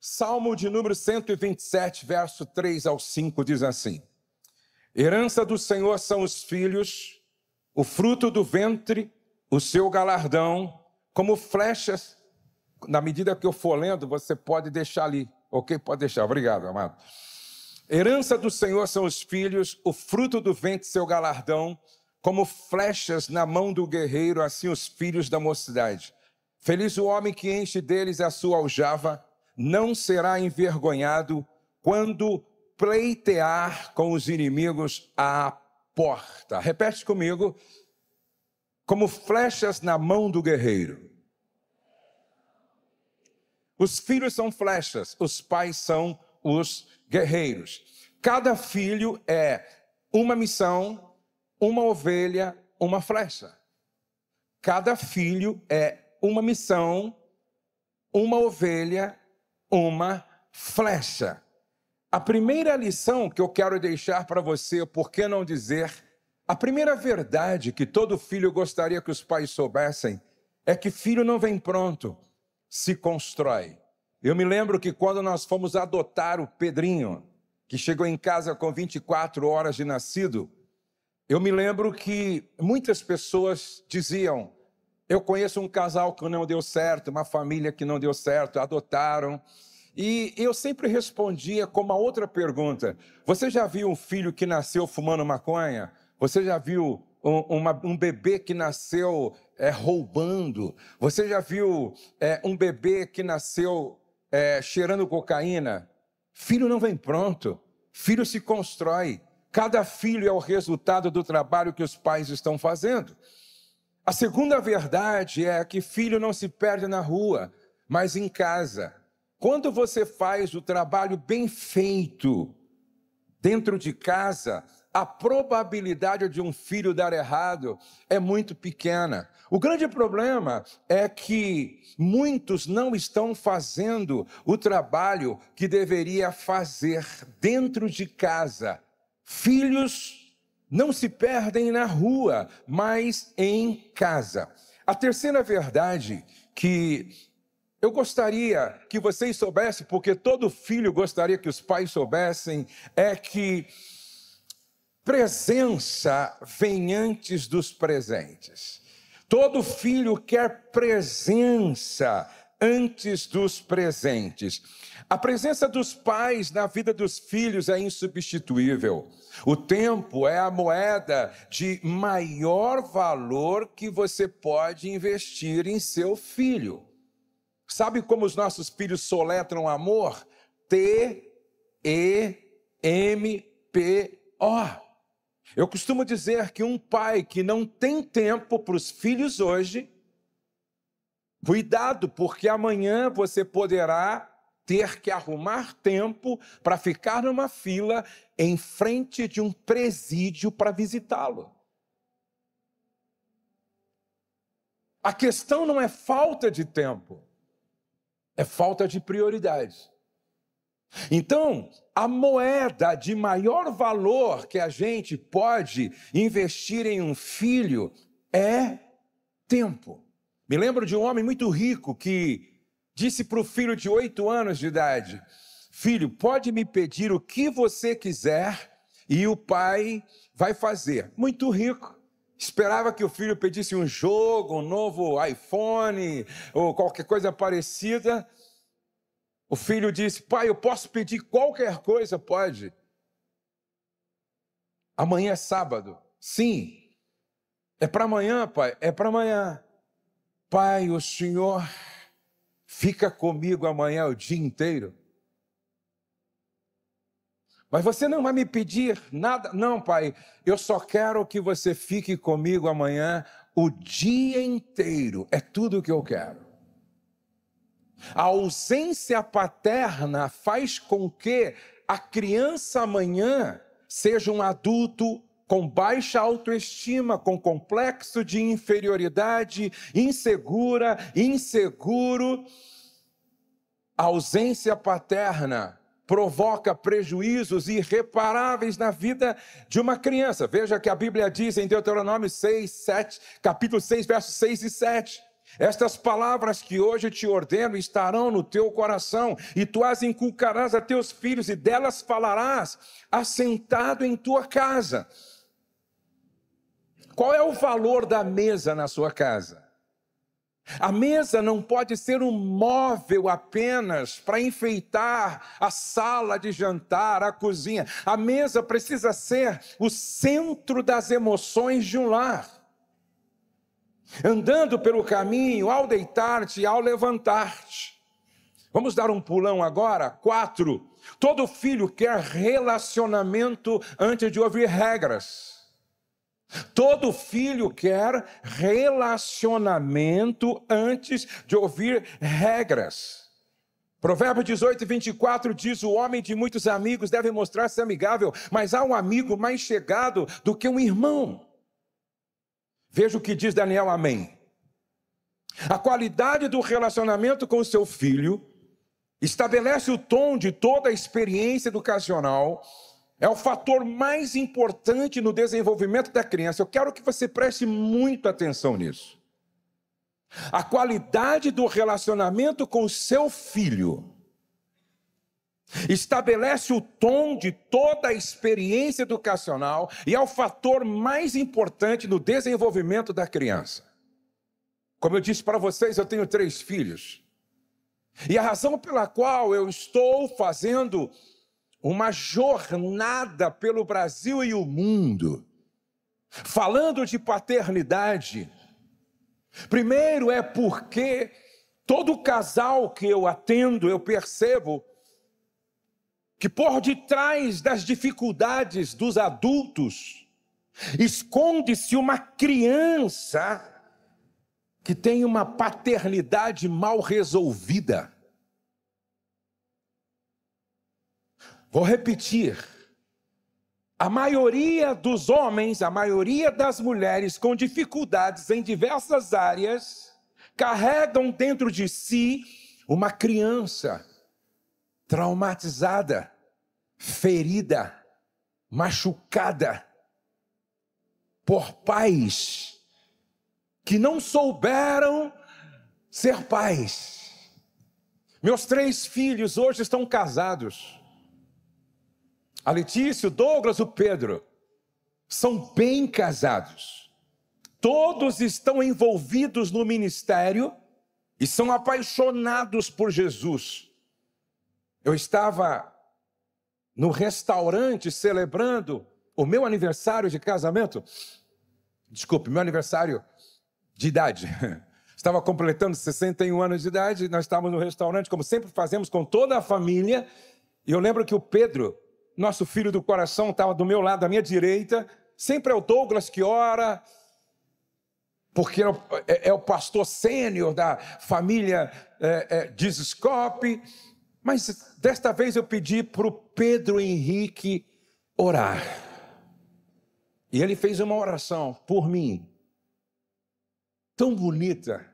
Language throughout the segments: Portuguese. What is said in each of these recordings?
Salmo de número 127, verso 3 ao 5, diz assim: Herança do Senhor são os filhos, o fruto do ventre, o seu galardão, como flechas. Na medida que eu for lendo, você pode deixar ali, ok? Pode deixar, obrigado, amado. Herança do Senhor são os filhos, o fruto do ventre, seu galardão, como flechas na mão do guerreiro, assim os filhos da mocidade. Feliz o homem que enche deles a sua aljava, não será envergonhado quando pleitear com os inimigos à porta. Repete comigo: como flechas na mão do guerreiro. Os filhos são flechas, os pais são os guerreiros. Cada filho é uma missão, uma ovelha, uma flecha. Cada filho é uma missão, uma ovelha, uma flecha. A primeira lição que eu quero deixar para você, por que não dizer, a primeira verdade que todo filho gostaria que os pais soubessem, é que filho não vem pronto, se constrói. Eu me lembro que quando nós fomos adotar o Pedrinho, que chegou em casa com 24 horas de nascido, eu me lembro que muitas pessoas diziam: eu conheço um casal que não deu certo, uma família que não deu certo, adotaram. E eu sempre respondia com uma outra pergunta: você já viu um filho que nasceu fumando maconha? Você já viu um bebê que nasceu roubando? Você já viu um bebê que nasceu cheirando cocaína? Filho não vem pronto, filho se constrói. Cada filho é o resultado do trabalho que os pais estão fazendo. A segunda verdade é que filho não se perde na rua, mas em casa. Quando você faz o trabalho bem feito dentro de casa, a probabilidade de um filho dar errado é muito pequena. O grande problema é que muitos não estão fazendo o trabalho que deveria fazer dentro de casa. Filhos não se perdem na rua, mas em casa. A terceira verdade que eu gostaria que vocês soubessem, porque todo filho gostaria que os pais soubessem, é que presença vem antes dos presentes. Todo filho quer presença antes dos presentes. A presença dos pais na vida dos filhos é insubstituível. O tempo é a moeda de maior valor que você pode investir em seu filho. Sabe como os nossos filhos soletram amor? T-E-M-P-O. Eu costumo dizer que um pai que não tem tempo para os filhos hoje, cuidado, porque amanhã você poderá ter que arrumar tempo para ficar numa fila em frente de um presídio para visitá-lo. A questão não é falta de tempo, é falta de prioridade. Então, a moeda de maior valor que a gente pode investir em um filho é tempo. Me lembro de um homem muito rico que disse para o filho de 8 anos de idade: filho, pode me pedir o que você quiser e o pai vai fazer. Muito rico. Esperava que o filho pedisse um jogo, um novo iPhone ou qualquer coisa parecida. O filho disse: pai, eu posso pedir qualquer coisa? Pode. Amanhã é sábado. Sim. É para amanhã, pai? É para amanhã. Pai, o senhor fica comigo amanhã o dia inteiro? Mas você não vai me pedir nada? Não, pai, eu só quero que você fique comigo amanhã o dia inteiro. É tudo o que eu quero. A ausência paterna faz com que a criança amanhã seja um adulto com baixa autoestima, com complexo de inferioridade, inseguro. A ausência paterna provoca prejuízos irreparáveis na vida de uma criança. Veja que a Bíblia diz em Deuteronômio 6, 7, capítulo 6, versos 6 e 7. Estas palavras que hoje te ordeno estarão no teu coração, e tu as inculcarás a teus filhos, e delas falarás assentado em tua casa. Qual é o valor da mesa na sua casa? A mesa não pode ser um móvel apenas para enfeitar a sala de jantar, a cozinha. A mesa precisa ser o centro das emoções de um lar. Andando pelo caminho, ao deitar-te e ao levantar-te. Vamos dar um pulão agora? 4. Todo filho quer relacionamento antes de ouvir regras. Todo filho quer relacionamento antes de ouvir regras. Provérbios 18, 24 diz: o homem de muitos amigos deve mostrar-se amigável, mas há um amigo mais chegado do que um irmão. Veja o que diz Daniel, amém. A qualidade do relacionamento com o seu filho estabelece o tom de toda a experiência educacional. É o fator mais importante no desenvolvimento da criança. Eu quero que você preste muita atenção nisso. A qualidade do relacionamento com o seu filho estabelece o tom de toda a experiência educacional e é o fator mais importante no desenvolvimento da criança. Como eu disse para vocês, eu tenho 3 filhos. E a razão pela qual eu estou fazendo uma jornada pelo Brasil e o mundo, falando de paternidade, primeiro é porque todo casal que eu atendo, eu percebo que por detrás das dificuldades dos adultos, esconde-se uma criança que tem uma paternidade mal resolvida. Vou repetir. A maioria dos homens, a maioria das mulheres com dificuldades em diversas áreas, carregam dentro de si uma criança traumatizada, ferida, machucada por pais que não souberam ser pais. Meus 3 filhos hoje estão casados. A Letícia, o Douglas, o Pedro, são bem casados. Todos estão envolvidos no ministério e são apaixonados por Jesus. Eu estava no restaurante celebrando o meu aniversário de casamento. Desculpe, meu aniversário de idade. Estava completando 61 anos de idade, nós estávamos no restaurante, como sempre fazemos com toda a família. E eu lembro que o Pedro, nosso filho do coração, estava do meu lado, à minha direita. Sempre é o Douglas que ora, porque é o pastor sênior da família Dizescope. Mas desta vez eu pedi para o Pedro Henrique orar. E ele fez uma oração por mim, tão bonita,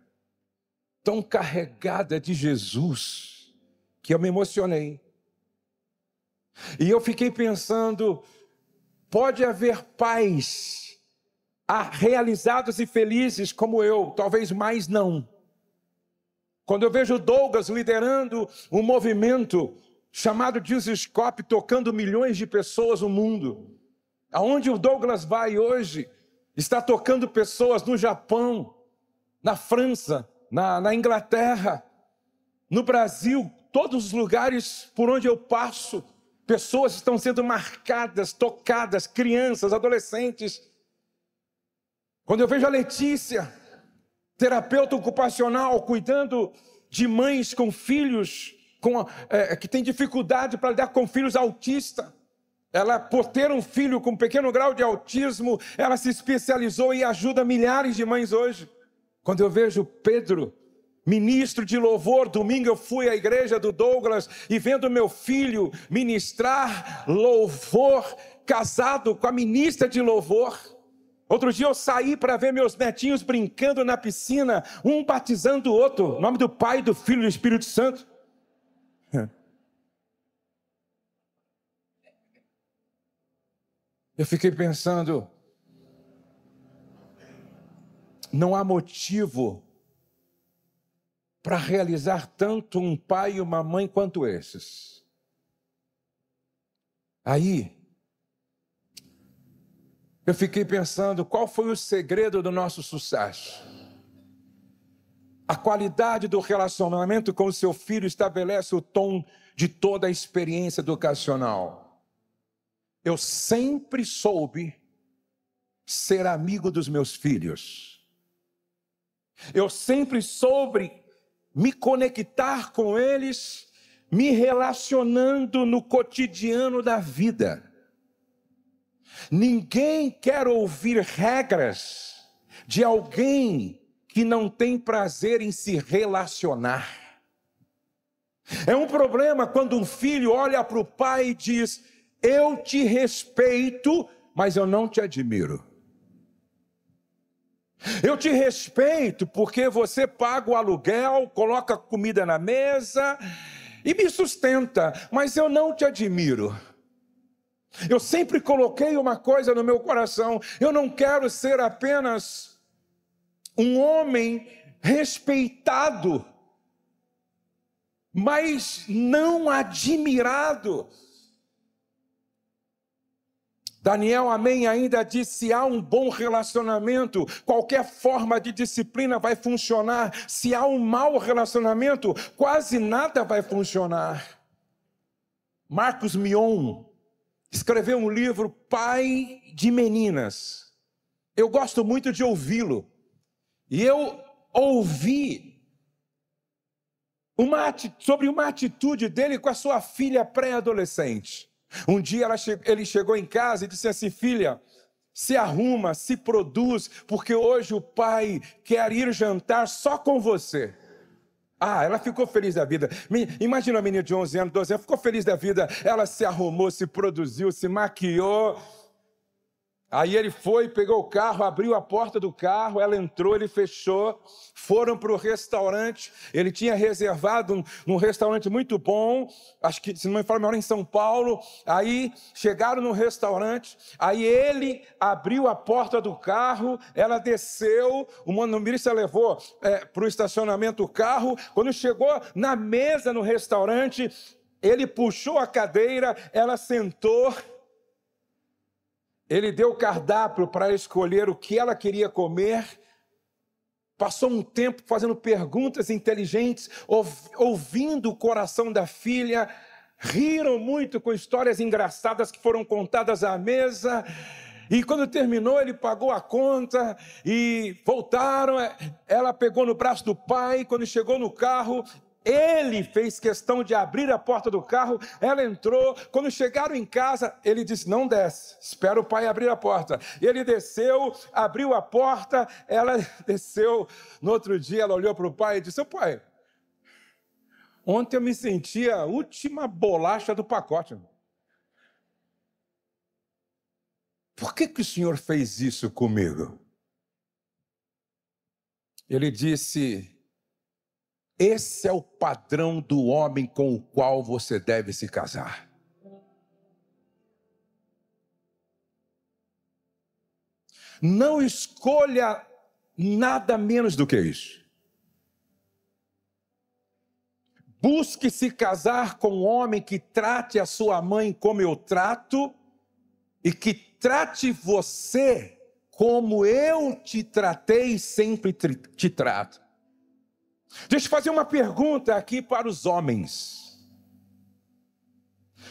tão carregada de Jesus, que eu me emocionei. E eu fiquei pensando, pode haver pais realizados e felizes como eu, talvez mais não. Quando eu vejo Douglas liderando um movimento chamado Dizescope, tocando milhões de pessoas no mundo, aonde o Douglas vai hoje, está tocando pessoas no Japão, na França, na Inglaterra, no Brasil, todos os lugares por onde eu passo, pessoas estão sendo marcadas, tocadas, crianças, adolescentes. Quando eu vejo a Letícia, terapeuta ocupacional, cuidando de mães com filhos que têm dificuldade para lidar com filhos autistas. Ela, por ter um filho com um pequeno grau de autismo, ela se especializou e ajuda milhares de mães hoje. Quando eu vejo Pedro, ministro de louvor, domingo eu fui à igreja do Douglas e vendo meu filho ministrar louvor, casado com a ministra de louvor. Outro dia eu saí para ver meus netinhos brincando na piscina, um batizando o outro, em nome do Pai, do Filho e do Espírito Santo. Eu fiquei pensando, não há motivo para realizar tanto um pai e uma mãe quanto esses. Aí, eu fiquei pensando, qual foi o segredo do nosso sucesso? A qualidade do relacionamento com o seu filho estabelece o tom de toda a experiência educacional. Eu sempre soube ser amigo dos meus filhos. Eu sempre soube me conectar com eles, me relacionando no cotidiano da vida. Ninguém quer ouvir regras de alguém que não tem prazer em se relacionar. É um problema quando um filho olha para o pai e diz: eu te respeito, mas eu não te admiro. Eu te respeito porque você paga o aluguel, coloca comida na mesa e me sustenta, mas eu não te admiro. Eu sempre coloquei uma coisa no meu coração: eu não quero ser apenas um homem respeitado, mas não admirado. Daniel, amém, ainda disse: se há um bom relacionamento, qualquer forma de disciplina vai funcionar. Se há um mau relacionamento, quase nada vai funcionar. Marcos Mion escreveu um livro, Pai de Meninas. Eu gosto muito de ouvi-lo. E eu ouvi sobre uma atitude dele com a sua filha pré-adolescente. Um dia ele chegou em casa e disse assim: filha, se arruma, se produz, porque hoje o pai quer ir jantar só com você. Ah, ela ficou feliz da vida. Imagina uma menina de 11 anos, 12 anos, ficou feliz da vida. Ela se arrumou, se produziu, se maquiou. Aí ele foi, pegou o carro, abriu a porta do carro, ela entrou, ele fechou, foram para o restaurante. Ele tinha reservado num restaurante muito bom, acho que, se não me engano, mora em São Paulo. Aí chegaram no restaurante, aí ele abriu a porta do carro, ela desceu, o motorista levou para o estacionamento o carro. Quando chegou na mesa no restaurante, ele puxou a cadeira, ela sentou. Ele deu o cardápio para escolher o que ela queria comer. Passou um tempo fazendo perguntas inteligentes, ouvindo o coração da filha. Riram muito com histórias engraçadas que foram contadas à mesa. E quando terminou, ele pagou a conta e voltaram. Ela pegou no braço do pai. Quando chegou no carro, ele fez questão de abrir a porta do carro, ela entrou. Quando chegaram em casa, ele disse: não desce, espera o pai abrir a porta. Ele desceu, abriu a porta, ela desceu. No outro dia ela olhou para o pai e disse: pai, ontem eu me senti a última bolacha do pacote. Por que o senhor fez isso comigo? Ele disse: esse é o padrão do homem com o qual você deve se casar. Não escolha nada menos do que isso. Busque se casar com um homem que trate a sua mãe como eu trato e que trate você como eu te tratei e sempre te trato. Deixa eu fazer uma pergunta aqui para os homens.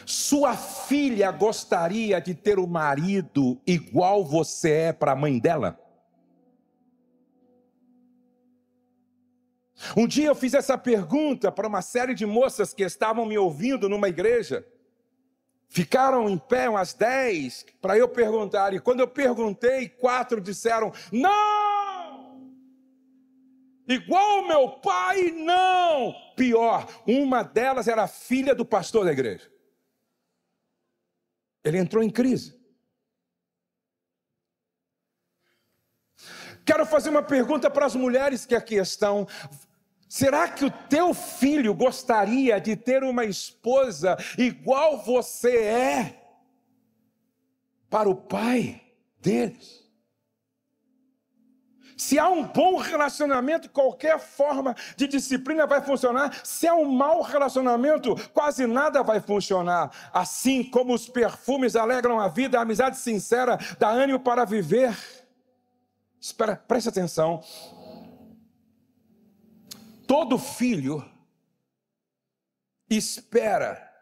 Sua filha gostaria de ter um marido igual você é para a mãe dela? Um dia eu fiz essa pergunta para uma série de moças que estavam me ouvindo numa igreja. Ficaram em pé umas 10 para eu perguntar. E quando eu perguntei, 4 disseram: não! Igual meu pai, não! Pior, uma delas era filha do pastor da igreja. Ele entrou em crise. Quero fazer uma pergunta para as mulheres que aqui estão. Será que o teu filho gostaria de ter uma esposa igual você é para o pai deles? Se há um bom relacionamento, qualquer forma de disciplina vai funcionar. Se há um mau relacionamento, quase nada vai funcionar. Assim como os perfumes alegram a vida, a amizade sincera dá ânimo para viver. Espera, preste atenção. Todo filho espera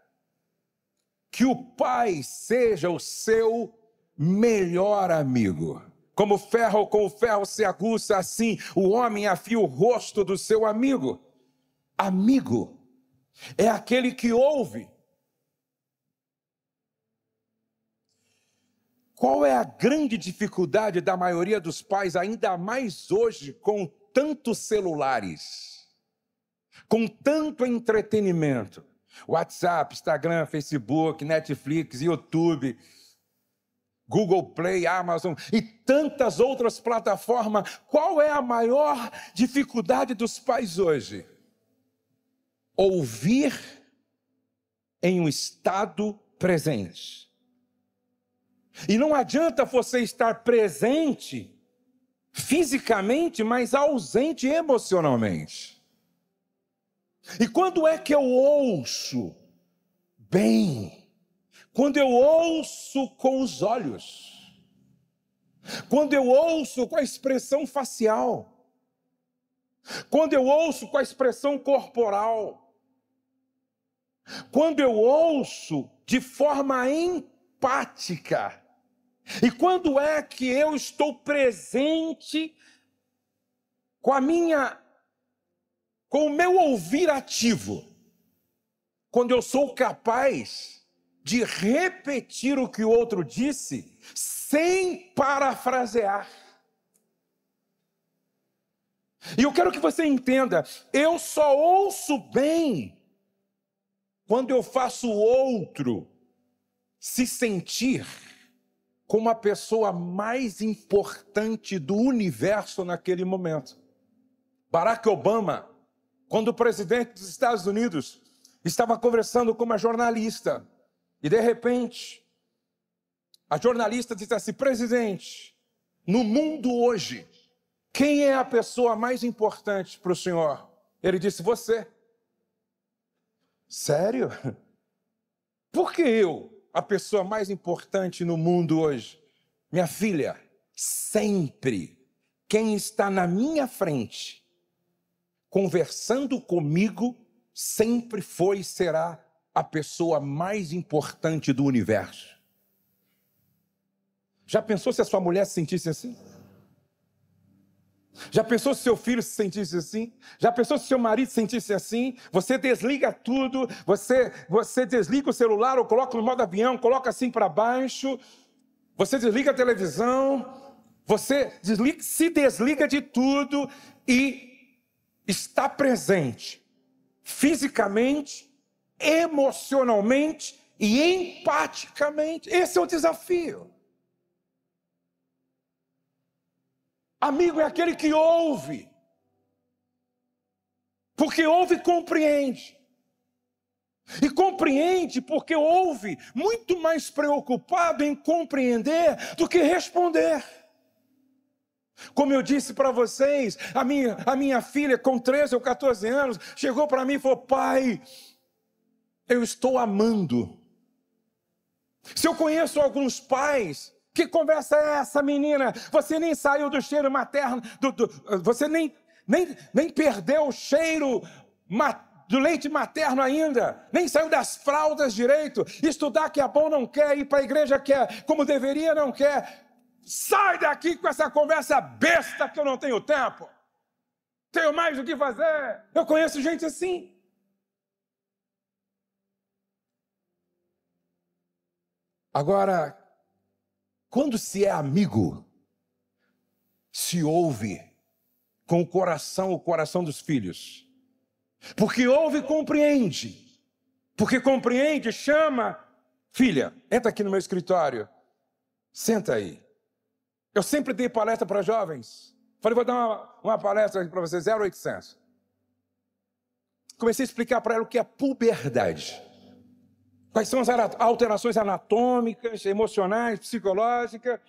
que o pai seja o seu melhor amigo. Como ferro com o ferro se aguça, assim o homem afia o rosto do seu amigo. Amigo é aquele que ouve. Qual é a grande dificuldade da maioria dos pais, ainda mais hoje, com tantos celulares, com tanto entretenimento? WhatsApp, Instagram, Facebook, Netflix, YouTube, Google Play, Amazon e tantas outras plataformas. Qual é a maior dificuldade dos pais hoje? Ouvir em um estado presente. E não adianta você estar presente fisicamente, mas ausente emocionalmente. E quando é que eu ouço bem? Quando eu ouço com os olhos, quando eu ouço com a expressão facial, quando eu ouço com a expressão corporal, quando eu ouço de forma empática, e quando é que eu estou presente com o meu ouvir ativo, quando eu sou capaz de repetir o que o outro disse, sem parafrasear. E eu quero que você entenda, eu só ouço bem quando eu faço o outro se sentir como a pessoa mais importante do universo naquele momento. Barack Obama, quando o presidente dos Estados Unidos estava conversando com uma jornalista, e de repente, a jornalista disse assim: presidente, no mundo hoje, quem é a pessoa mais importante para o senhor? Ele disse: você. Sério? Por que eu, a pessoa mais importante no mundo hoje? Minha filha, sempre quem está na minha frente, conversando comigo, sempre foi e será a pessoa mais importante do universo. Já pensou se a sua mulher se sentisse assim? Já pensou se seu filho se sentisse assim? Já pensou se seu marido se sentisse assim? Você desliga tudo, você desliga o celular ou coloca no modo avião, coloca assim para baixo, você desliga a televisão, você se desliga de tudo e está presente fisicamente, emocionalmente e empaticamente. Esse é o desafio. Amigo é aquele que ouve, porque ouve e compreende. E compreende porque ouve, muito mais preocupado em compreender do que responder. Como eu disse para vocês, a minha filha com 13 ou 14 anos chegou para mim e falou: pai, eu estou amando. Se eu conheço alguns pais, que conversa é essa, menina? Você nem saiu do cheiro materno, você nem perdeu o cheiro do leite materno ainda, nem saiu das fraldas direito, estudar que é bom não quer, ir para a igreja que é como deveria não quer. Sai daqui com essa conversa besta que eu não tenho tempo. Tenho mais do que fazer. Eu conheço gente assim. Agora, quando se é amigo, se ouve com o coração dos filhos. Porque ouve e compreende. Porque compreende, chama. Filha, entra aqui no meu escritório. Senta aí. Eu sempre dei palestra para jovens. Falei, vou dar uma palestra para vocês, 0800. Comecei a explicar para ela o que é puberdade. Quais são as alterações anatômicas, emocionais, psicológicas.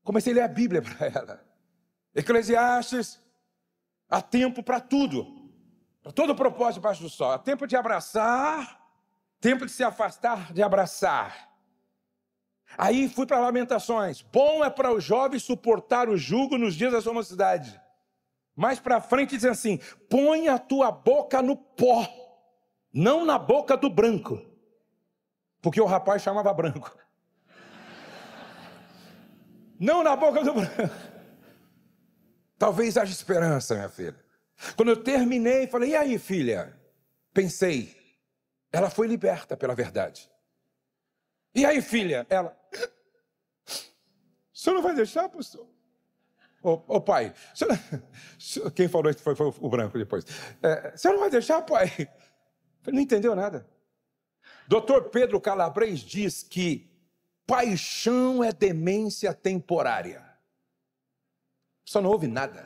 Comecei a ler a Bíblia para ela. Eclesiastes, há tempo para tudo, para todo propósito debaixo do sol. Há tempo de abraçar, tempo de se afastar de abraçar. Aí fui para Lamentações. Bom é para os jovens suportar o jugo nos dias da sua mocidade. Mais para frente diz assim: põe a tua boca no pó, não na boca do branco. Porque o rapaz chamava branco. Não na boca do branco. Talvez haja esperança, minha filha. Quando eu terminei, falei: e aí, filha? Pensei, ela foi liberta pela verdade. E aí, filha? Ela: o senhor não vai deixar, pastor? Ô pai, quem falou isso foi o branco depois. O senhor não vai deixar, pai? Ele não entendeu nada. Dr. Pedro Calabres diz que paixão é demência temporária. Só não ouve nada.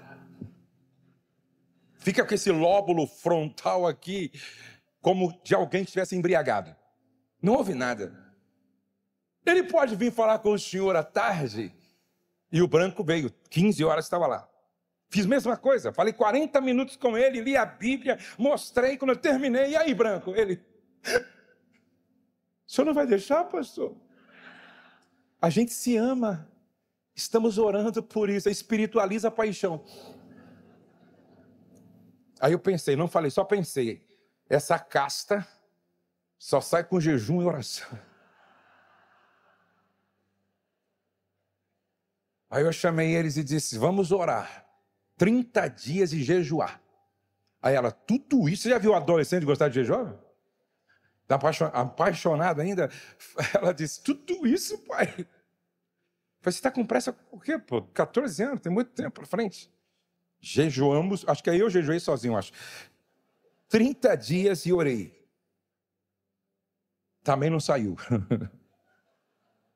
Fica com esse lóbulo frontal aqui, como de alguém que estivesse embriagado. Não ouve nada. Ele pode vir falar com o senhor à tarde, e o branco veio, 15 horas estava lá. Fiz a mesma coisa, falei 40 minutos com ele, li a Bíblia, mostrei, quando eu terminei, e aí, branco? Ele: o senhor não vai deixar, pastor? A gente se ama, estamos orando por isso, espiritualiza a paixão. Aí eu pensei, não falei, só pensei, essa casta só sai com jejum e oração. Aí eu chamei eles e disse: vamos orar 30 dias e jejuar. Aí ela: tudo isso? Você já viu um adolescente gostar de jejuar? Está apaixonado ainda? Ela disse: tudo isso, pai? Eu falei: você está com pressa por quê, pô? 14 anos, tem muito tempo para frente. Jejuamos, acho que aí eu jejuei sozinho, acho. 30 dias e orei. Também não saiu.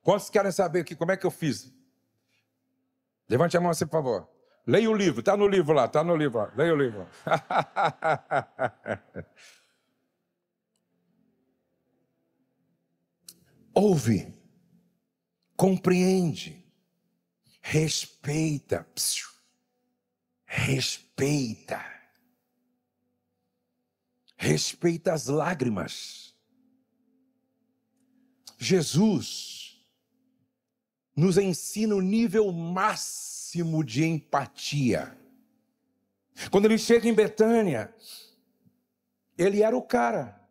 Quantos querem saber aqui como é que eu fiz? Levante a mão assim, por favor. Leia o livro, está no livro lá, está no livro lá. Leia o livro. Ouve, compreende, respeita, respeita as lágrimas. Jesus nos ensina o nível máximo de empatia. Quando ele chega em Betânia, ele era o cara,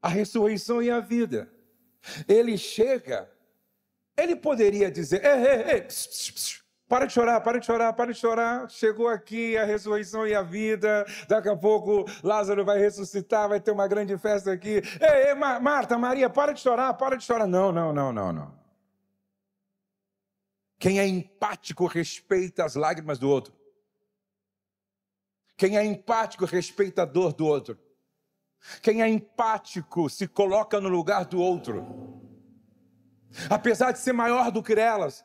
a ressurreição e a vida. Ele chega, ele poderia dizer: ei, para de chorar, para de chorar, para de chorar. Chegou aqui a ressurreição e a vida. Daqui a pouco Lázaro vai ressuscitar, vai ter uma grande festa aqui. Ei, Marta, Maria, para de chorar, para de chorar. Não. Quem é empático respeita as lágrimas do outro. Quem é empático respeita a dor do outro. Quem é empático se coloca no lugar do outro. Apesar de ser maior do que elas,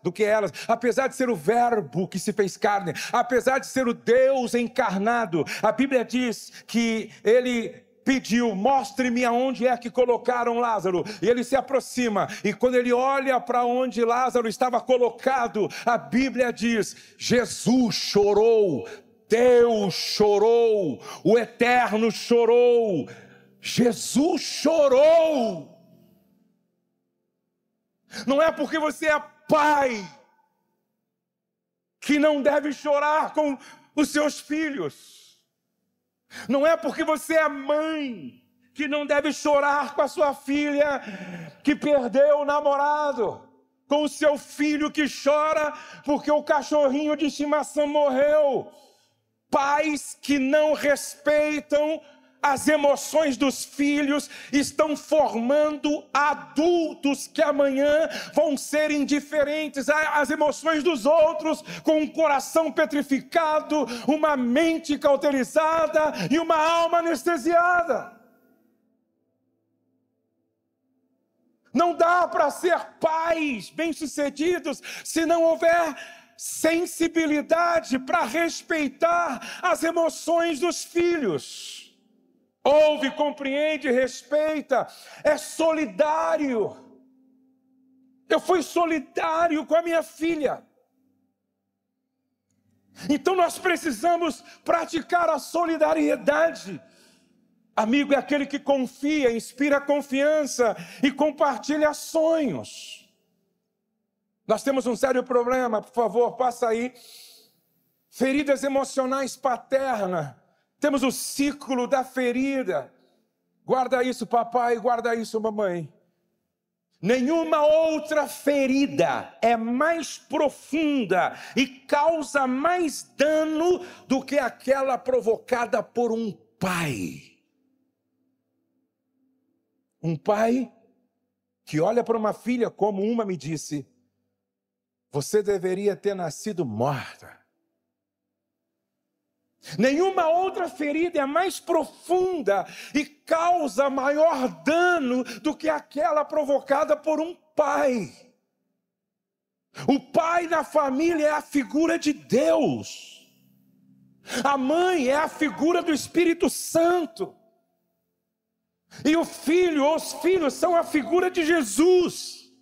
apesar de ser o verbo que se fez carne, apesar de ser o Deus encarnado, a Bíblia diz que ele pediu: mostre-me aonde é que colocaram Lázaro. E ele se aproxima, e quando ele olha para onde Lázaro estava colocado, a Bíblia diz: Jesus chorou, Deus chorou, o Eterno chorou, Jesus chorou. Não é porque você é pai que não deve chorar com os seus filhos. Não é porque você é mãe que não deve chorar com a sua filha que perdeu o namorado, com o seu filho que chora porque o cachorrinho de estimação morreu. Pais que não respeitam as emoções dos filhos estão formando adultos que amanhã vão ser indiferentes às emoções dos outros, com um coração petrificado, uma mente cauterizada e uma alma anestesiada. Não dá para ser pais bem-sucedidos se não houver sensibilidade para respeitar as emoções dos filhos. Ouve, compreende, respeita, é solidário. Eu fui solidário com a minha filha. Então nós precisamos praticar a solidariedade. Amigo é aquele que confia, inspira confiança e compartilha sonhos. Nós temos um sério problema, por favor, passa aí. Feridas emocionais paternas. Temos o ciclo da ferida. Guarda isso, papai, guarda isso, mamãe. Nenhuma outra ferida é mais profunda e causa mais dano do que aquela provocada por um pai. Um pai que olha para uma filha como uma me disse: você deveria ter nascido morta. Nenhuma outra ferida é mais profunda e causa maior dano do que aquela provocada por um pai. O pai na família é a figura de Deus. A mãe é a figura do Espírito Santo. E os filhos são a figura de Jesus.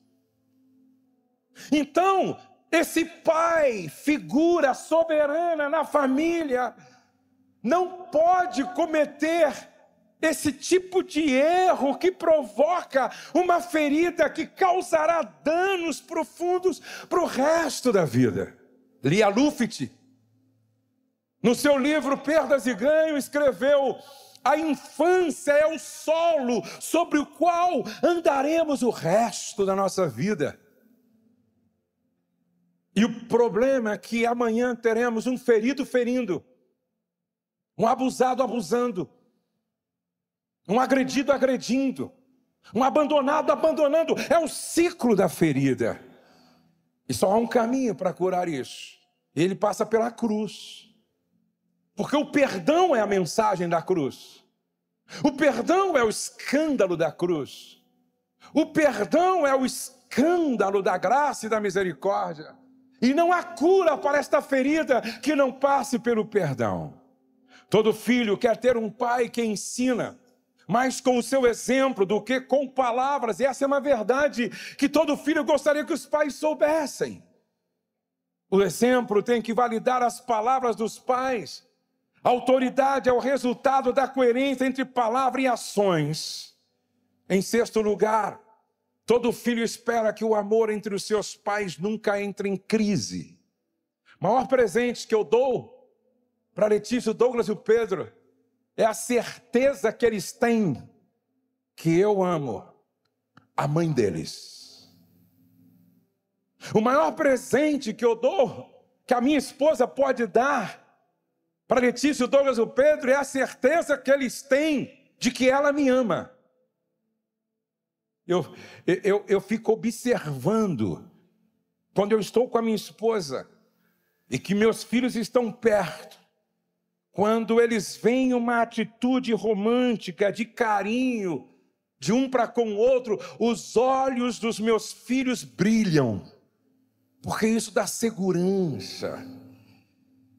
Então, esse pai, figura soberana na família, não pode cometer esse tipo de erro que provoca uma ferida que causará danos profundos para o resto da vida. Lia Luft, no seu livro Perdas e Ganhos, escreveu: a infância é o solo sobre o qual andaremos o resto da nossa vida. E o problema é que amanhã teremos um ferido ferindo, um abusado abusando, um agredido agredindo, um abandonado abandonando. É o ciclo da ferida. E só há um caminho para curar isso. Ele passa pela cruz. Porque o perdão é a mensagem da cruz. O perdão é o escândalo da cruz. O perdão é o escândalo da graça e da misericórdia. E não há cura para esta ferida que não passe pelo perdão. Todo filho quer ter um pai que ensina mais com o seu exemplo do que com palavras. E essa é uma verdade que todo filho gostaria que os pais soubessem. O exemplo tem que validar as palavras dos pais. A autoridade é o resultado da coerência entre palavra e ações. Em sexto lugar, todo filho espera que o amor entre os seus pais nunca entre em crise. O maior presente que eu dou para Letícia, o Douglas e o Pedro é a certeza que eles têm que eu amo a mãe deles. O maior presente que eu dou, que a minha esposa pode dar para Letícia, o Douglas e o Pedro, é a certeza que eles têm de que ela me ama. Eu fico observando, quando eu estou com a minha esposa e que meus filhos estão perto, quando eles veem uma atitude romântica, de carinho, de um para com o outro, os olhos dos meus filhos brilham, porque isso dá segurança.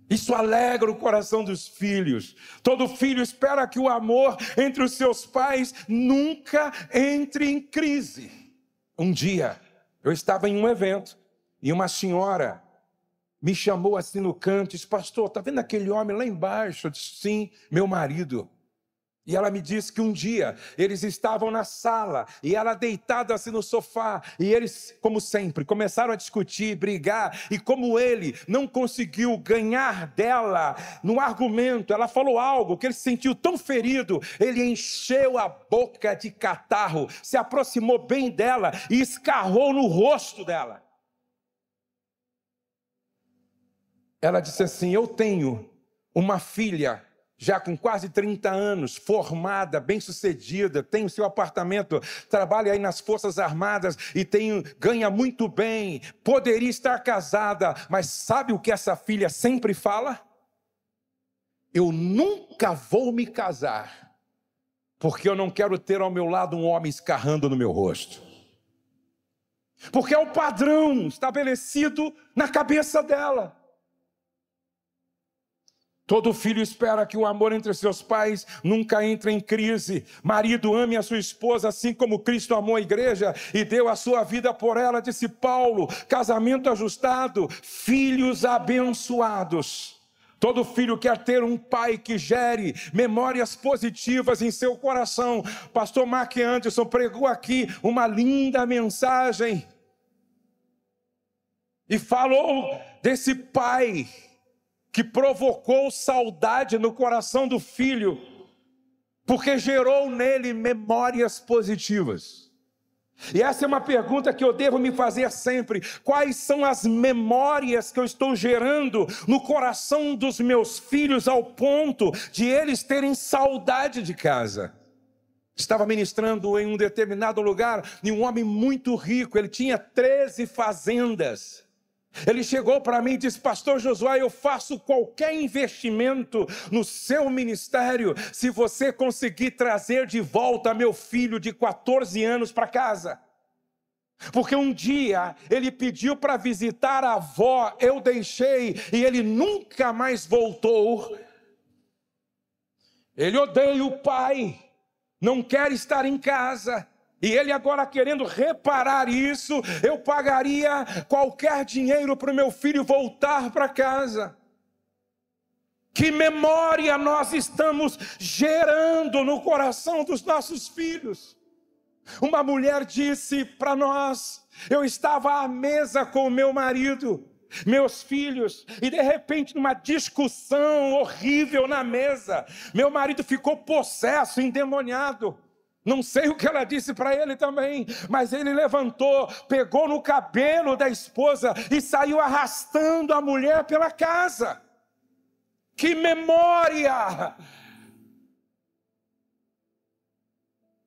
Isso alegra o coração dos filhos. Todo filho espera que o amor entre os seus pais nunca entre em crise. Um dia, eu estava em um evento e uma senhora me chamou assim no canto e disse: pastor, está vendo aquele homem lá embaixo? Eu disse: sim, meu marido. E ela me disse que um dia eles estavam na sala e ela deitada assim no sofá, e eles, como sempre, começaram a discutir, brigar, e como ele não conseguiu ganhar dela no argumento, ela falou algo que ele se sentiu tão ferido, ele encheu a boca de catarro, se aproximou bem dela e escarrou no rosto dela. Ela disse assim: eu tenho uma filha já com quase 30 anos, formada, bem-sucedida, tem o seu apartamento, trabalha aí nas Forças Armadas e ganha muito bem, poderia estar casada, mas sabe o que essa filha sempre fala? Eu nunca vou me casar, porque eu não quero ter ao meu lado um homem escarrando no meu rosto. Porque é o padrão estabelecido na cabeça dela. Todo filho espera que o amor entre seus pais nunca entre em crise. Marido, ame a sua esposa assim como Cristo amou a igreja e deu a sua vida por ela, disse Paulo. Casamento ajustado, filhos abençoados. Todo filho quer ter um pai que gere memórias positivas em seu coração. Pastor Mark Anderson pregou aqui uma linda mensagem e falou desse pai que provocou saudade no coração do filho, porque gerou nele memórias positivas. E essa é uma pergunta que eu devo me fazer sempre: quais são as memórias que eu estou gerando no coração dos meus filhos ao ponto de eles terem saudade de casa? Estava ministrando em um determinado lugar, e um homem muito rico, ele tinha 13 fazendas. Ele chegou para mim e disse: pastor Josué, eu faço qualquer investimento no seu ministério se você conseguir trazer de volta meu filho de 14 anos para casa. Porque um dia ele pediu para visitar a avó, eu deixei e ele nunca mais voltou. Ele odeia o pai, não quer estar em casa. E ele agora querendo reparar isso, eu pagaria qualquer dinheiro para o meu filho voltar para casa. Que memória nós estamos gerando no coração dos nossos filhos? Uma mulher disse para nós: eu estava à mesa com o meu marido, meus filhos, e de repente numa discussão horrível na mesa, meu marido ficou possesso, endemoniado. Não sei o que ela disse para ele também, mas ele levantou, pegou no cabelo da esposa e saiu arrastando a mulher pela casa. Que memória!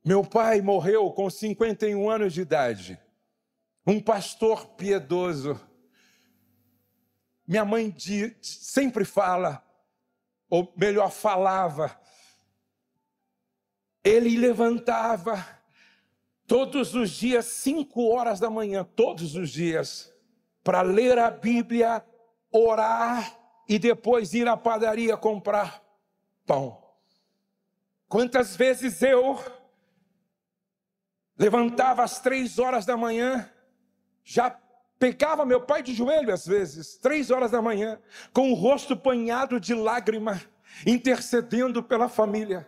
Meu pai morreu com 51 anos de idade, um pastor piedoso. Minha mãe sempre fala, ou melhor, falava, ele levantava todos os dias, 5 horas da manhã, todos os dias, para ler a Bíblia, orar e depois ir à padaria comprar pão. Quantas vezes eu levantava às 3 horas da manhã, já pegava meu pai de joelho às vezes, 3 horas da manhã, com o rosto banhado de lágrima, intercedendo pela família.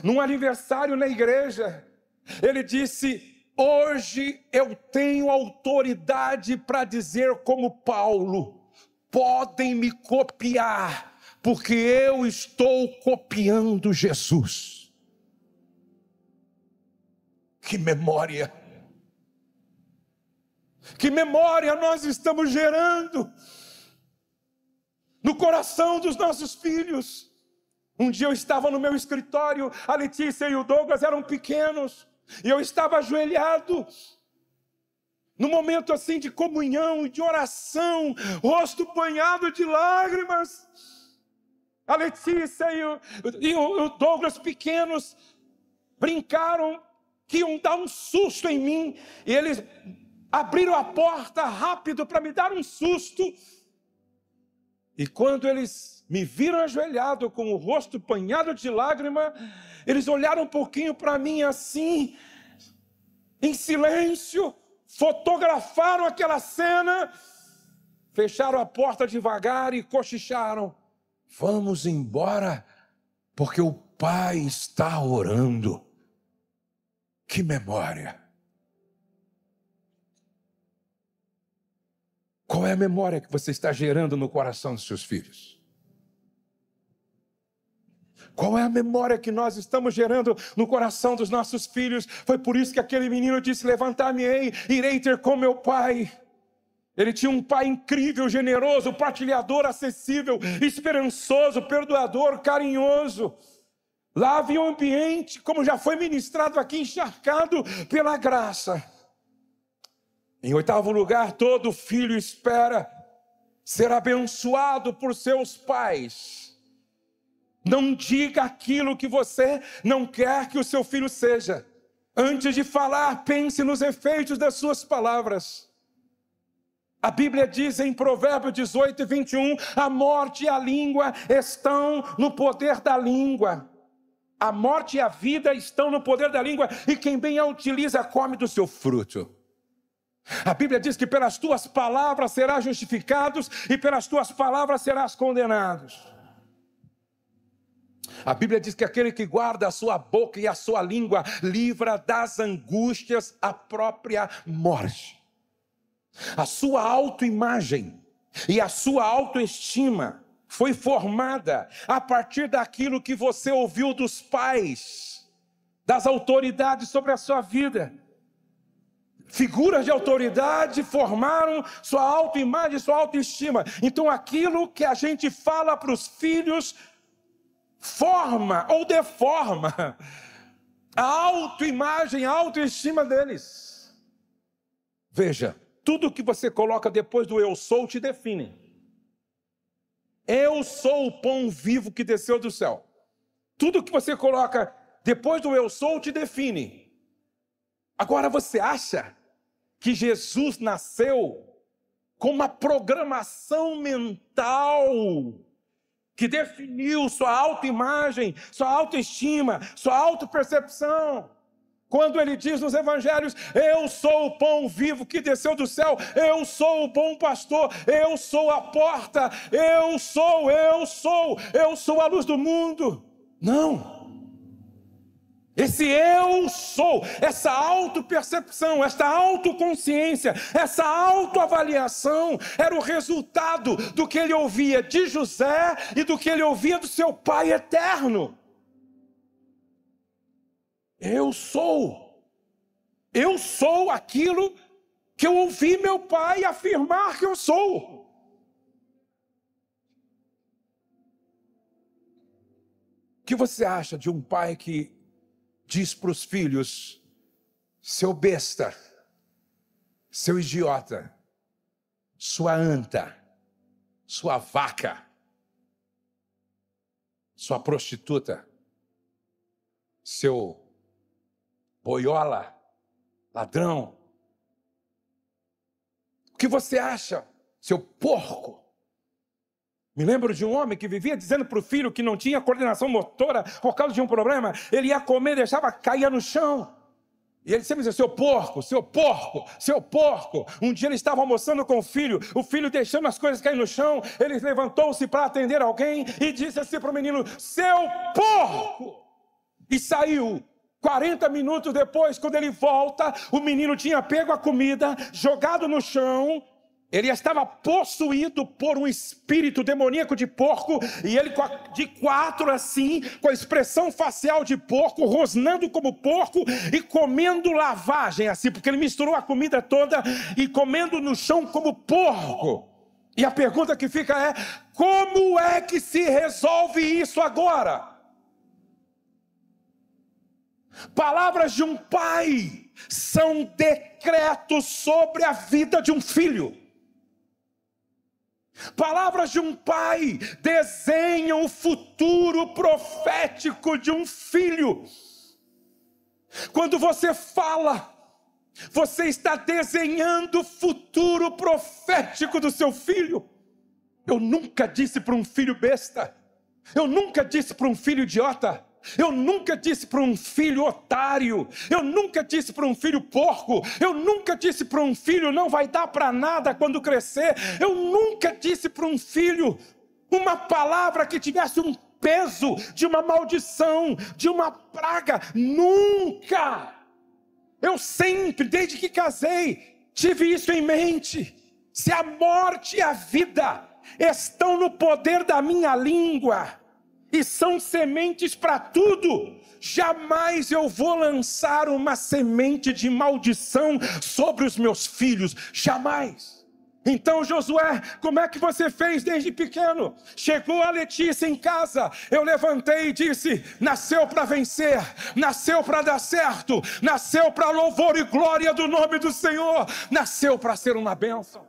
Num aniversário na igreja, ele disse: hoje eu tenho autoridade para dizer como Paulo, podem me copiar, porque eu estou copiando Jesus. Que memória! Que memória nós estamos gerando no coração dos nossos filhos. Um dia eu estava no meu escritório, a Letícia e o Douglas eram pequenos, e eu estava ajoelhado, num momento assim de comunhão, de oração, rosto banhado de lágrimas. A Letícia e o Douglas pequenos brincaram que iam dar um susto em mim, e eles abriram a porta rápido para me dar um susto. E quando eles me viram ajoelhado, com o rosto banhado de lágrima, eles olharam um pouquinho para mim assim, em silêncio, fotografaram aquela cena, fecharam a porta devagar e cochicharam: vamos embora, porque o pai está orando. Que memória! Qual é a memória que você está gerando no coração dos seus filhos? Qual é a memória que nós estamos gerando no coração dos nossos filhos? Foi por isso que aquele menino disse: levantar-me-ei, irei ter com meu pai. Ele tinha um pai incrível, generoso, partilhador, acessível, esperançoso, perdoador, carinhoso. Lá havia um ambiente, como já foi ministrado aqui, encharcado pela graça. Em 8º lugar, todo filho espera ser abençoado por seus pais. Não diga aquilo que você não quer que o seu filho seja. Antes de falar, pense nos efeitos das suas palavras. A Bíblia diz em Provérbios 18 e 21, a morte e a língua estão no poder da língua. A morte e a vida estão no poder da língua, e quem bem a utiliza come do seu fruto. A Bíblia diz que pelas tuas palavras serás justificados e pelas tuas palavras serás condenados. A Bíblia diz que aquele que guarda a sua boca e a sua língua livra das angústias a própria morte. A sua autoimagem e a sua autoestima foi formada a partir daquilo que você ouviu dos pais, das autoridades sobre a sua vida. Figuras de autoridade formaram sua autoimagem e sua autoestima. Então aquilo que a gente fala para os filhos forma ou deforma a autoimagem, a autoestima deles. Veja, tudo que você coloca depois do eu sou te define. Eu sou o pão vivo que desceu do céu. Tudo que você coloca depois do eu sou te define. Agora você acha que Jesus nasceu com uma programação mental que definiu sua autoimagem, sua autoestima, sua autopercepção? Quando ele diz nos evangelhos, eu sou o pão vivo que desceu do céu, eu sou o bom pastor, eu sou a porta, eu sou a luz do mundo. Não. Esse eu sou, essa autopercepção, essa autoconsciência, essa autoavaliação era o resultado do que ele ouvia de José e do que ele ouvia do seu Pai eterno. Eu sou aquilo que eu ouvi meu pai afirmar que eu sou. O que você acha de um pai que diz para os filhos, seu besta, seu idiota, sua anta, sua vaca, sua prostituta, seu boiola, ladrão? O que você acha, seu porco? Me lembro de um homem que vivia dizendo para o filho que não tinha coordenação motora por causa de um problema. Ele ia comer, deixava cair no chão. E ele sempre dizia, seu porco, seu porco, seu porco. Um dia ele estava almoçando com o filho deixando as coisas cair no chão. Ele levantou-se para atender alguém e disse assim para o menino, seu porco! E saiu. 40 minutos depois, quando ele volta, o menino tinha pego a comida, jogado no chão. Ele estava possuído por um espírito demoníaco de porco, e ele de quatro assim, com a expressão facial de porco, rosnando como porco e comendo lavagem assim, porque ele misturou a comida toda e comendo no chão como porco. E a pergunta que fica é, como é que se resolve isso agora? Palavras de um pai são decretos sobre a vida de um filho. Palavras de um pai desenham o futuro profético de um filho. Quando você fala, você está desenhando o futuro profético do seu filho. Eu nunca disse para um filho besta, eu nunca disse para um filho idiota, eu nunca disse para um filho otário, eu nunca disse para um filho porco, eu nunca disse para um filho não vai dar para nada quando crescer, eu nunca disse para um filho uma palavra que tivesse um peso de uma maldição, de uma praga, nunca. Eu sempre, desde que casei, tive isso em mente. Se a morte e a vida estão no poder da minha língua, e são sementes para tudo, jamais eu vou lançar uma semente de maldição sobre os meus filhos, jamais. Então Josué, como é que você fez desde pequeno? Chegou a Letícia em casa, eu levantei e disse, nasceu para vencer, nasceu para dar certo, nasceu para louvor e glória do nome do Senhor, nasceu para ser uma bênção.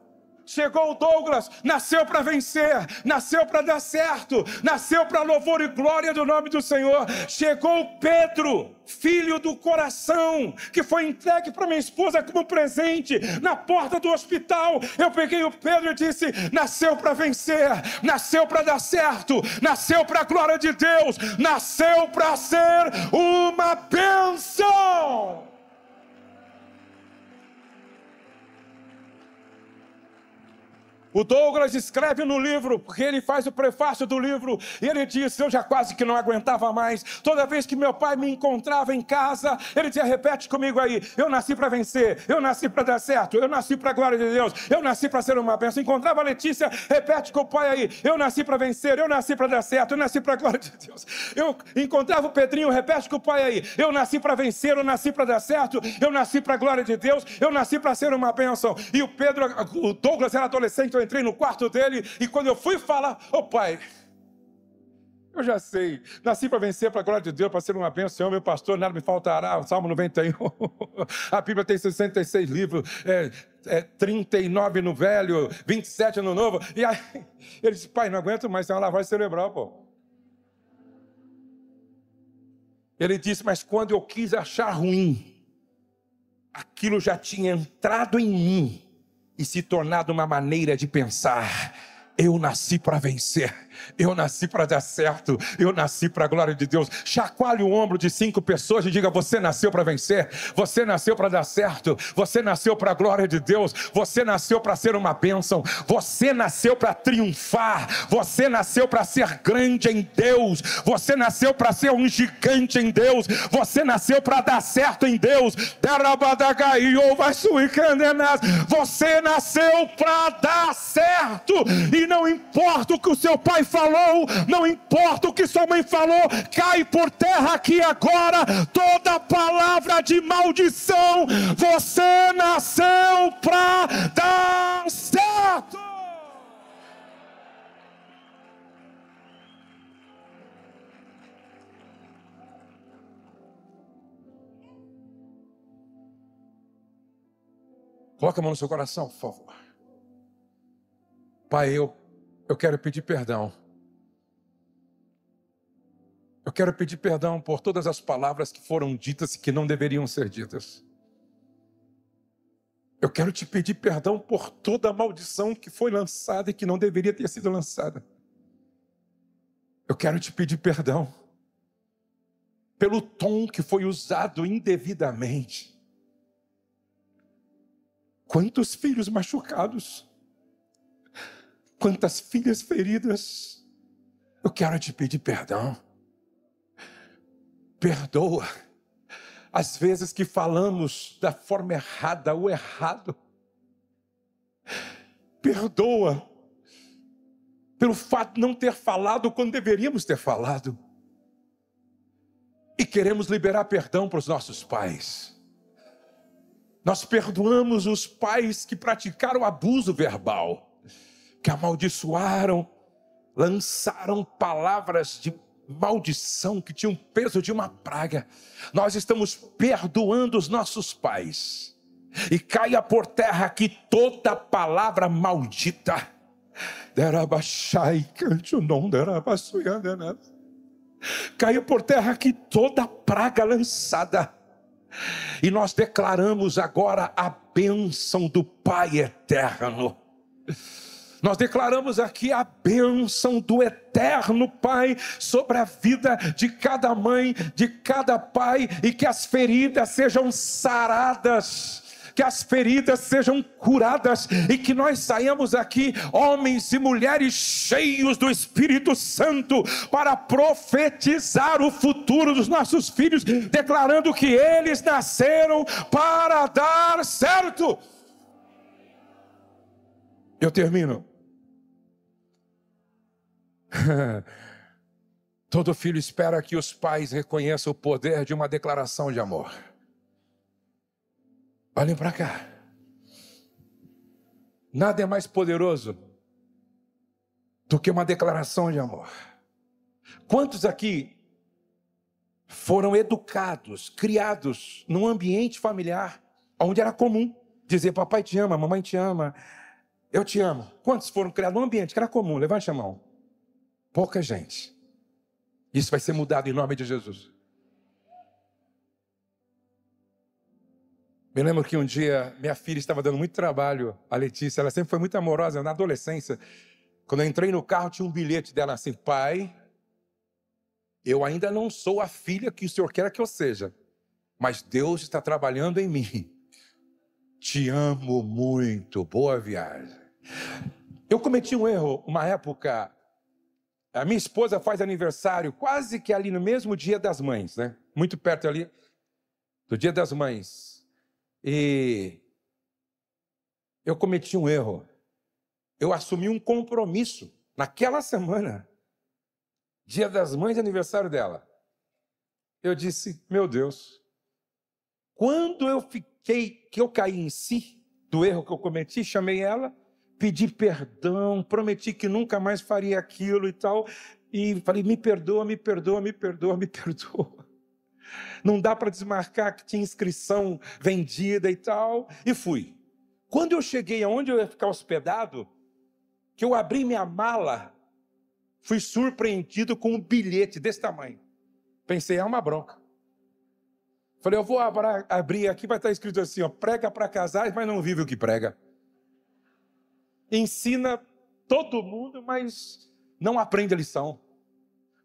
Chegou o Douglas, nasceu para vencer, nasceu para dar certo, nasceu para louvor e glória do nome do Senhor. Chegou o Pedro, filho do coração, que foi entregue para minha esposa como presente na porta do hospital. Eu peguei o Pedro e disse: nasceu para vencer, nasceu para dar certo, nasceu para a glória de Deus, nasceu para ser uma bênção. O Douglas escreve no livro, porque ele faz o prefácio do livro, e ele diz: eu já quase que não aguentava mais. Toda vez que meu pai me encontrava em casa, ele dizia: repete comigo aí, eu nasci para vencer, eu nasci para dar certo, eu nasci para a glória de Deus, eu nasci para ser uma bênção. Encontrava a Letícia: repete com o pai aí, eu nasci para vencer, eu nasci para dar certo, eu nasci para a glória de Deus. Eu encontrava o Pedrinho: repete com o pai aí, eu nasci para vencer, eu nasci para dar certo, eu nasci para a glória de Deus, eu nasci para ser uma bênção. E o Douglas era adolescente. Eu entrei no quarto dele e quando eu fui falar: ô pai, eu já sei, nasci para vencer, para a glória de Deus, para ser uma bênção, Senhor, meu pastor, nada me faltará. O Salmo 91, a Bíblia tem 66 livros, 39 no Velho, 27 no Novo. E aí ele disse: pai, não aguento mais, é uma lavagem cerebral, pô. Ele disse: mas quando eu quis achar ruim, aquilo já tinha entrado em mim e se tornado uma maneira de pensar. Eu nasci para vencer, eu nasci para dar certo, eu nasci para a glória de Deus. Chacoalhe o ombro de 5 pessoas e diga: você nasceu para vencer, você nasceu para dar certo, você nasceu para a glória de Deus, você nasceu para ser uma bênção, você nasceu para triunfar, você nasceu para ser grande em Deus, você nasceu para ser um gigante em Deus, você nasceu para dar certo em Deus. Você nasceu para dar certo, e não importa o que o seu pai falou, não importa o que sua mãe falou, cai por terra aqui agora toda palavra de maldição. Você nasceu para dar certo. Coloca a mão no seu coração, por favor. Pai, eu quero pedir perdão. Eu quero pedir perdão por todas as palavras que foram ditas e que não deveriam ser ditas. Eu quero te pedir perdão por toda a maldição que foi lançada e que não deveria ter sido lançada. Eu quero te pedir perdão pelo tom que foi usado indevidamente. Quantos filhos machucados, quantas filhas feridas. Eu quero te pedir perdão. Perdoa as vezes que falamos da forma errada, o errado. Perdoa pelo fato de não ter falado quando deveríamos ter falado. E queremos liberar perdão para os nossos pais. Nós perdoamos os pais que praticaram abuso verbal, que amaldiçoaram, lançaram palavras de maldição que tinham peso de uma praga. Nós estamos perdoando os nossos pais. E caia por terra aqui toda palavra maldita. Caia por terra aqui toda praga lançada. E nós declaramos agora a bênção do Pai eterno. Nós declaramos aqui a bênção do eterno Pai sobre a vida de cada mãe, de cada pai, e que as feridas sejam saradas, que as feridas sejam curadas, e que nós saímos aqui, homens e mulheres cheios do Espírito Santo, para profetizar o futuro dos nossos filhos, declarando que eles nasceram para dar certo. Eu termino. Todo filho espera que os pais reconheçam o poder de uma declaração de amor. Olhem para cá. Nada é mais poderoso do que uma declaração de amor. Quantos aqui foram educados, criados num ambiente familiar onde era comum dizer: papai te ama, mamãe te ama, Eu te amo. Quantos foram criados num ambiente que era comum? Levante a mão. Pouca gente. Isso vai ser mudado em nome de Jesus. Me lembro que um dia minha filha estava dando muito trabalho, a Letícia, ela sempre foi muito amorosa na adolescência. Quando eu entrei no carro, tinha um bilhete dela assim: pai, eu ainda não sou a filha que o senhor quer que eu seja, mas Deus está trabalhando em mim. Te amo muito, boa viagem. Eu cometi um erro, uma época, a minha esposa faz aniversário quase que ali no mesmo dia das mães, né? Muito perto ali do dia das mães. E eu cometi um erro. Eu assumi um compromisso naquela semana, dia das mães, aniversário dela. Eu disse: meu Deus, quando eu caí em si do erro que eu cometi, chamei ela, pedi perdão, prometi que nunca mais faria aquilo e tal, e falei: me perdoa, me perdoa, me perdoa, me perdoa. Não dá para desmarcar que tinha inscrição vendida e tal, e fui. Quando eu cheguei aonde eu ia ficar hospedado, que eu abri minha mala, fui surpreendido com um bilhete desse tamanho. Pensei, é uma bronca. Falei, eu vou abrir aqui, vai estar escrito assim, ó, prega para casais, mas não vive o que prega. Ensina todo mundo, mas não aprende a lição.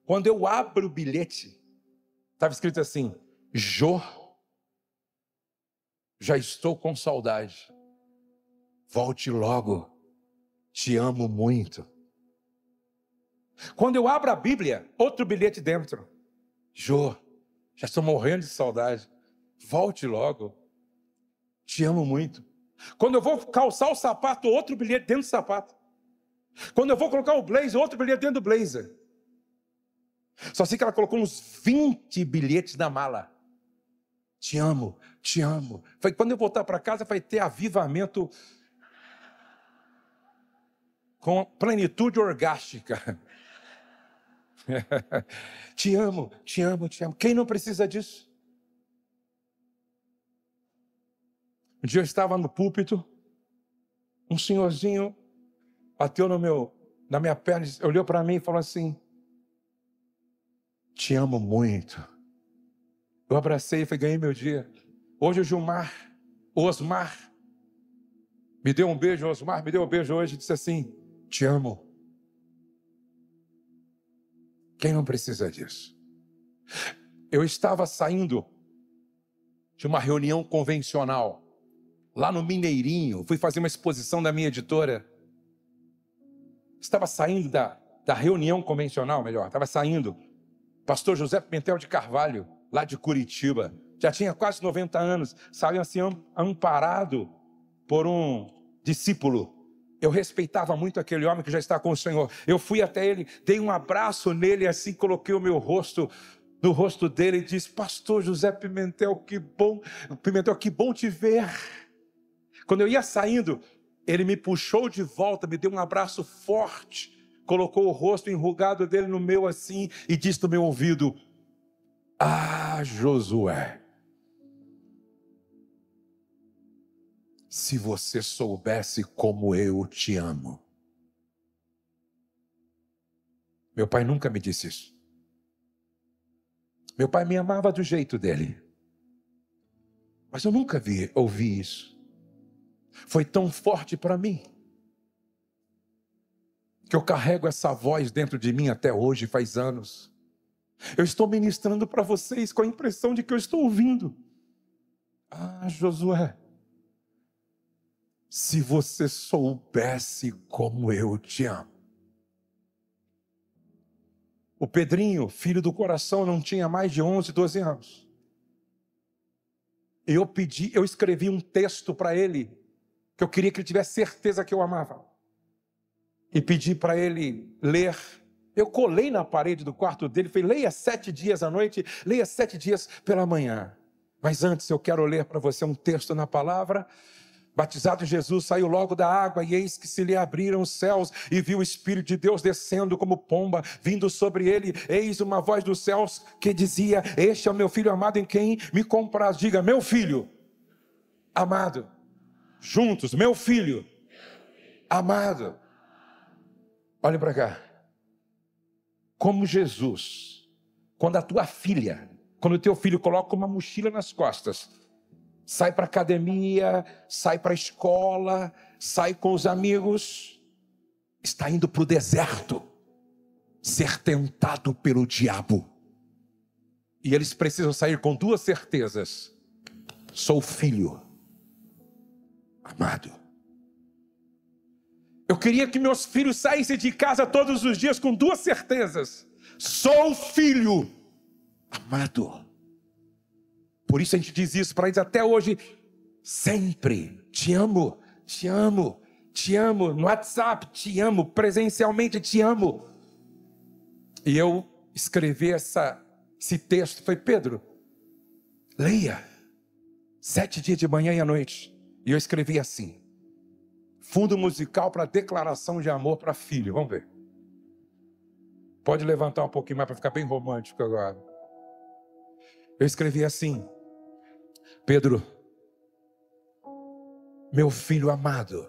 Quando eu abro o bilhete, estava escrito assim: Jô, já estou com saudade. Volte logo, te amo muito. Quando eu abro a Bíblia, outro bilhete dentro: Jô, já estou morrendo de saudade. Volte logo, te amo muito. Quando eu vou calçar o sapato, outro bilhete dentro do sapato. Quando eu vou colocar o blazer, outro bilhete dentro do blazer. Só sei que ela colocou uns 20 bilhetes na mala. Te amo, te amo. Foi quando eu voltar para casa, vai ter avivamento com plenitude orgástica. Te amo, te amo, te amo. Quem não precisa disso? Um dia eu estava no púlpito, um senhorzinho bateu na minha perna, olhou para mim e falou assim: te amo muito. Eu abracei e ganhei meu dia. Hoje o Osmar, me deu um beijo, o Osmar me deu um beijo hoje e disse assim: te amo. Quem não precisa disso? Eu estava saindo de uma reunião convencional, lá no Mineirinho, fui fazer uma exposição da minha editora. Estava saindo da reunião convencional, estava saindo. Pastor José Pimentel de Carvalho, lá de Curitiba, já tinha quase 90 anos, saiu assim amparado por um discípulo. Eu respeitava muito aquele homem que já está com o Senhor. Eu fui até ele, dei um abraço nele, assim coloquei o meu rosto no rosto dele e disse: Pastor José Pimentel, que bom te ver. Quando eu ia saindo, ele me puxou de volta, me deu um abraço forte, colocou o rosto enrugado dele no meu assim e disse no meu ouvido: ah, Josué, se você soubesse como eu te amo. Meu pai nunca me disse isso. Meu pai me amava do jeito dele, mas eu nunca ouvi isso. Foi tão forte para mim, que eu carrego essa voz dentro de mim até hoje, faz anos. Eu estou ministrando para vocês com a impressão de que eu estou ouvindo. Ah, Josué, se você soubesse como eu te amo. O Pedrinho, filho do coração, não tinha mais de 11, 12 anos. Eu escrevi um texto para ele, que eu queria que ele tivesse certeza que eu amava. E pedi para ele ler. Eu colei na parede do quarto dele, falei: leia 7 dias à noite, leia 7 dias pela manhã. Mas antes eu quero ler para você um texto na palavra. Batizado Jesus, saiu logo da água, e eis que se lhe abriram os céus, e viu o Espírito de Deus descendo como pomba, vindo sobre ele. Eis uma voz dos céus que dizia: este é o meu filho amado, em quem me compraz. Diga: meu filho amado. Juntos: meu filho amado. Olhe para cá. Como Jesus, quando a tua filha, quando o teu filho coloca uma mochila nas costas, sai para a academia, sai para a escola, sai com os amigos, está indo para o deserto, ser tentado pelo diabo. E eles precisam sair com duas certezas: sou filho amado. Eu queria que meus filhos saíssem de casa todos os dias com duas certezas: sou filho amado. Por isso a gente diz isso para eles até hoje, sempre: te amo, te amo, te amo. No WhatsApp, te amo. Presencialmente, te amo. E eu escrevi esse texto. Foi: Pedro, leia 7 dias de manhã e à noite. E eu escrevi assim: fundo musical para declaração de amor para filho. Vamos ver. Pode levantar um pouquinho mais para ficar bem romântico agora. Eu escrevi assim: Pedro, meu filho amado,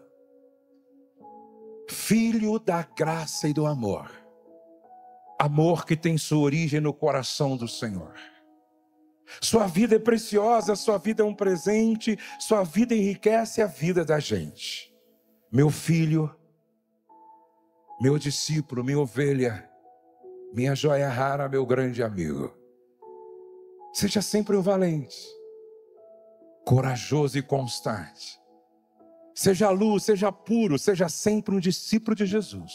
filho da graça e do amor, amor que tem sua origem no coração do Senhor. Sua vida é preciosa, sua vida é um presente, sua vida enriquece a vida da gente. Meu filho, meu discípulo, minha ovelha, minha joia rara, meu grande amigo. Seja sempre um valente, corajoso e constante. Seja luz, seja puro, seja sempre um discípulo de Jesus.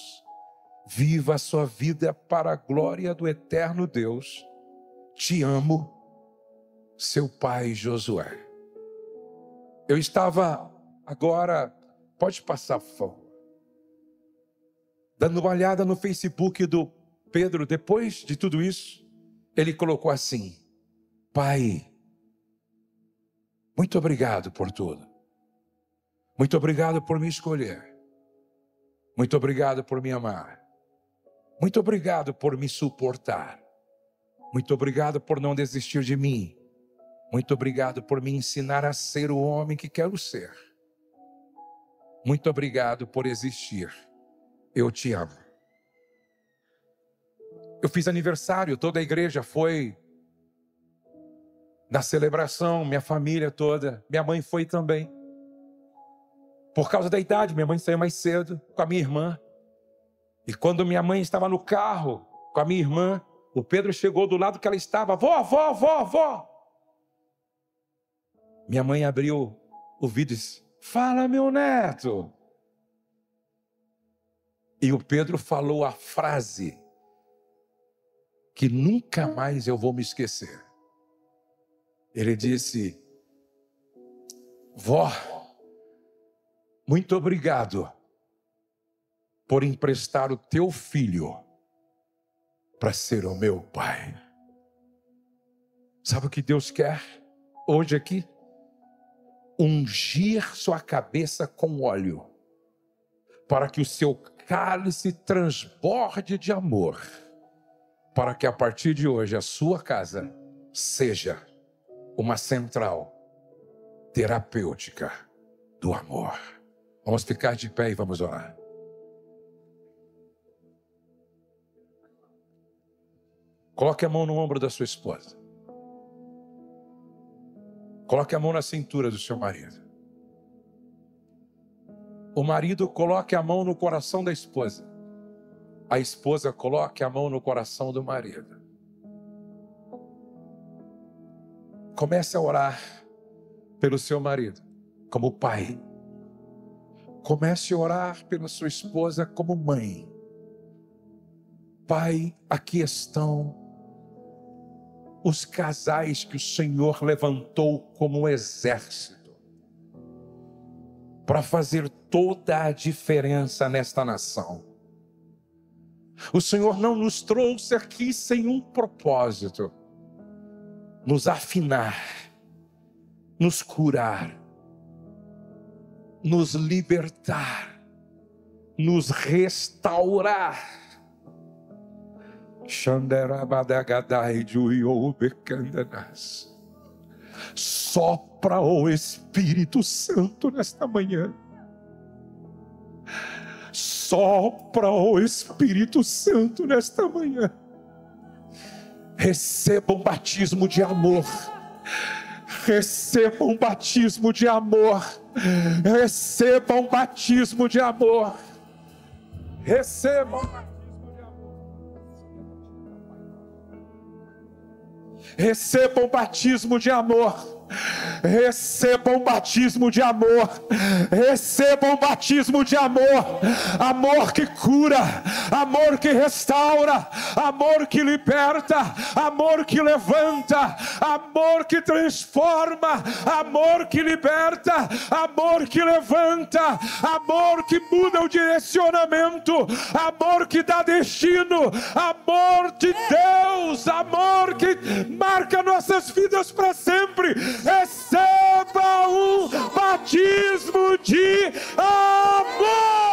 Viva a sua vida para a glória do eterno Deus. Te amo, seu pai Josué. Eu estava agora, pode passar, por favor, dando uma olhada no Facebook do Pedro. Depois de tudo isso, ele colocou assim: Pai, muito obrigado por tudo. Muito obrigado por me escolher. Muito obrigado por me amar. Muito obrigado por me suportar. Muito obrigado por não desistir de mim. Muito obrigado por me ensinar a ser o homem que quero ser. Muito obrigado por existir. Eu te amo. Eu fiz aniversário, toda a igreja foi na celebração, minha família toda. Minha mãe foi também. Por causa da idade, minha mãe saiu mais cedo com a minha irmã. E quando minha mãe estava no carro com a minha irmã, o Pedro chegou do lado que ela estava: vó, vó, vó, vó. Minha mãe abriu o vidro e disse: fala, meu neto. E o Pedro falou a frase que nunca mais eu vou me esquecer. Ele disse: vó, muito obrigado por emprestar o teu filho para ser o meu pai. Sabe o que Deus quer hoje aqui? Ungir sua cabeça com óleo, para que o seu cálice transborde de amor, para que a partir de hoje a sua casa seja uma central terapêutica do amor. Vamos ficar de pé e vamos orar. Coloque a mão no ombro da sua esposa. Coloque a mão na cintura do seu marido. O marido coloque a mão no coração da esposa. A esposa coloque a mão no coração do marido. Comece a orar pelo seu marido como pai. Comece a orar pela sua esposa como mãe. Pai, aqui estão os casais que o Senhor levantou como um exército para fazer toda a diferença nesta nação. O Senhor não nos trouxe aqui sem um propósito: nos afinar, nos curar, nos libertar, nos restaurar. Sopra o Espírito Santo nesta manhã. Sopra, ó Espírito Santo, nesta manhã. Receba um batismo de amor. Receba um batismo de amor. Receba um batismo de amor. Receba um batismo de amor. Receba um batismo de amor. Receba um batismo de amor. Receba um batismo de amor. Amor que cura, amor que restaura, amor que liberta, amor que levanta, amor que transforma, amor que liberta, amor que levanta, amor que muda o direcionamento, amor que dá destino, amor de Deus, amor que marca nossas vidas para sempre. Receba um batismo de amor.